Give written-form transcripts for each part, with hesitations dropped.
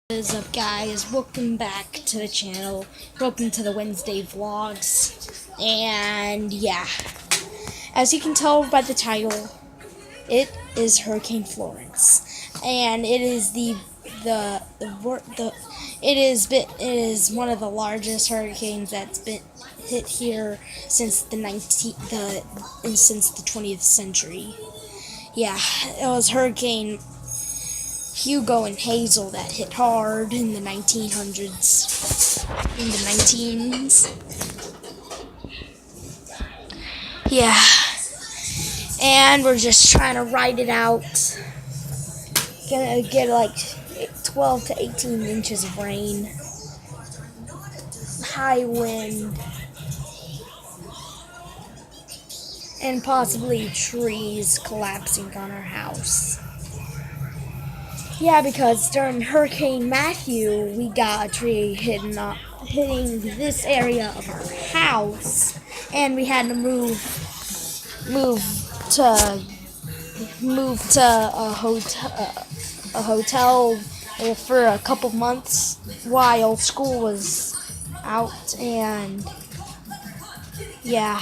What is up, guys? Welcome back to the channel. Welcome to the Wednesday vlogs. And yeah, as you can tell by the title, it is Hurricane Florence, and it is it is one of the largest hurricanes that's been hit here since the 20th century. Yeah, it was Hurricane Hugo and Hazel that hit hard in the 1900s, in the 19s. Yeah, and we're just trying to ride it out. Gonna get like 12 to 18 inches of rain, high wind, and possibly trees collapsing on our house. Yeah, because during Hurricane Matthew, we got a tree hitting this area of our house, and we had to move to a hotel for a couple months while school was out, and yeah.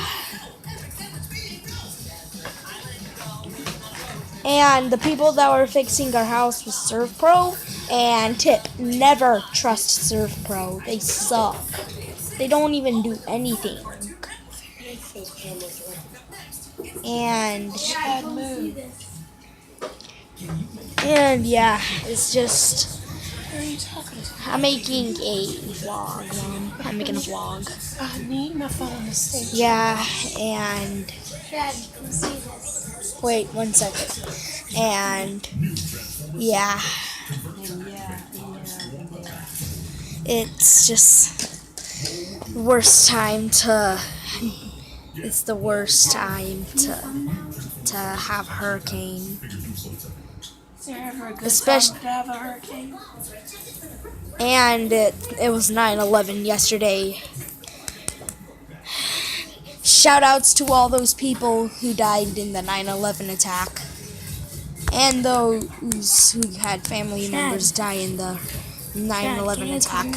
And the people that were fixing our house was ServPro, and tip, never trust ServPro. They suck. They don't even do anything. And yeah, it's just, I'm making a vlog, Mom. I'm making a vlog. I need my phone on the stage. Yeah, and Dad, come see this. wait 1 second. And yeah, it's just the worst time to. It's the worst time to have a hurricane. Is there ever a good time to have a hurricane? And it was 9/11 yesterday. Shoutouts to all those people who died in the 9/11 attack, and those who had family members die in the 9/11 attack.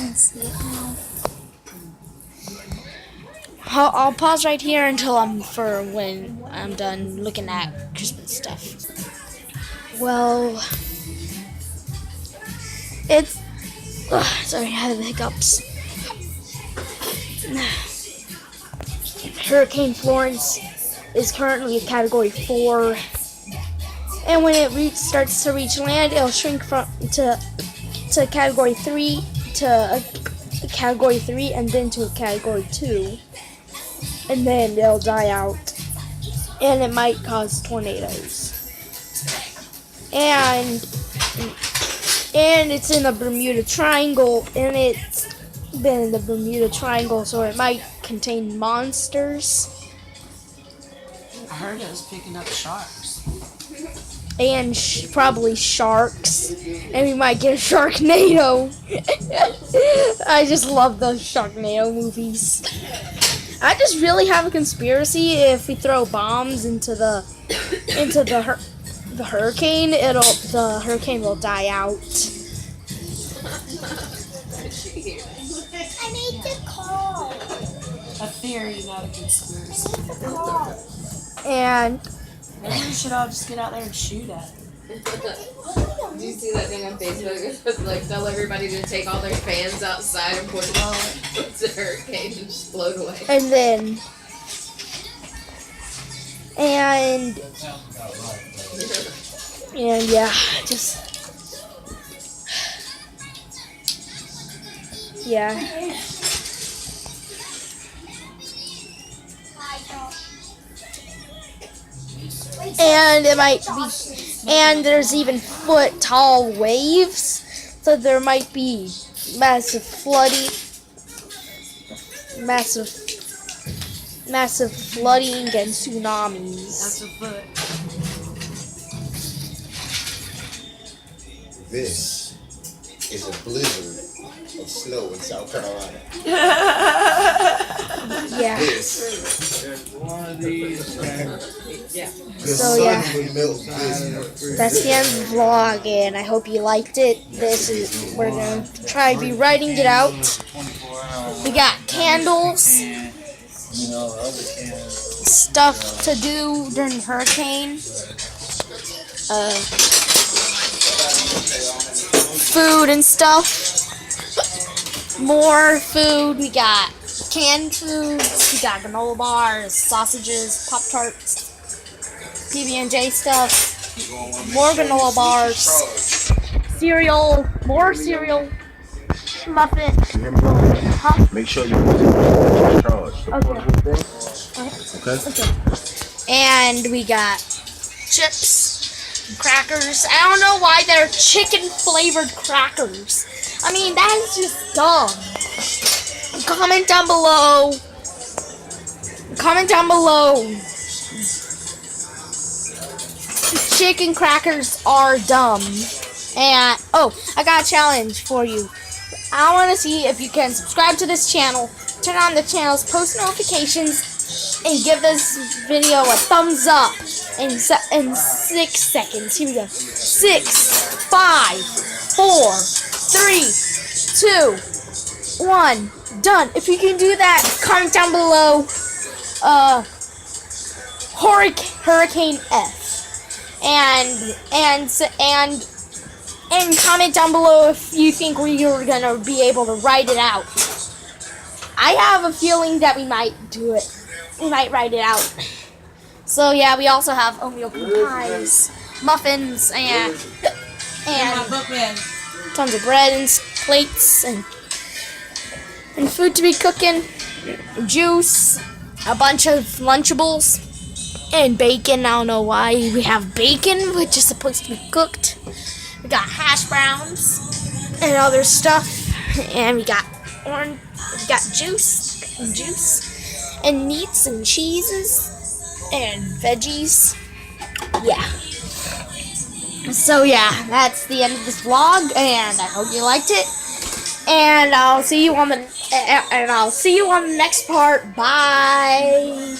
I'll pause right here until when I'm done looking at Christmas stuff. Well, it's sorry, I have hiccups. Hurricane Florence is currently a Category 4, and when it starts to reach land, it'll shrink to Category 3 to a Category 3, and then to a Category 2, and then it'll die out, and it might cause tornadoes. And it's in the Bermuda Triangle, and it's been in the Bermuda Triangle, so it might contain monsters. I heard it was picking up sharks. And probably sharks. And we might get a Sharknado. I just love those Sharknado movies. I just really have a conspiracy. If we throw bombs into the hurricane, the hurricane will die out. I made the call. A theory, not a conspiracy. And maybe we should all just get out there and shoot at it. Did you see that thing on Facebook? It was like, tell everybody to take all their fans outside and put the hurricane and just float away. And then and yeah, just yeah. And it might be, and there's even foot-tall waves, so there might be massive flooding and tsunamis. That's a foot. This is a blizzard of snow in South Carolina. Yeah. There's one of these. Yeah. So yeah, that's the end of the vlog, and I hope you liked it. We're gonna try rewriting it out. We got candles, stuff to do during the hurricane, food and stuff, more food. We got canned foods, we got granola bars, sausages, Pop-Tarts, PB&J stuff, more granola bars, cereal, more cereal, muffin. Huh? Make sure you charge. Okay. Okay. And we got chips, crackers. I don't know why they're chicken flavored crackers. I mean, that is just dumb. Comment down below. Comment down below. Chicken crackers are dumb. And oh, I got a challenge for you. I want to see if you can subscribe to this channel, turn on the channel's post notifications, and give this video a thumbs up in 6 seconds. Here we go. 6, 5, 4, 3, 2, 1. Done. If you can do that, comment down below Hurricane F. And comment down below if you think we're gonna be able to write it out. I have a feeling that we might do it. We might write it out. So yeah, we also have oatmeal cream pies, muffins, and tons of bread and plates and food to be cooking, juice, a bunch of Lunchables, and bacon. I don't know why we have bacon, which is supposed to be cooked. We got hash browns and other stuff, and we got juice and meats and cheeses and veggies. Yeah. So yeah, that's the end of this vlog, and I hope you liked it. And I'll see you on the next part. Bye.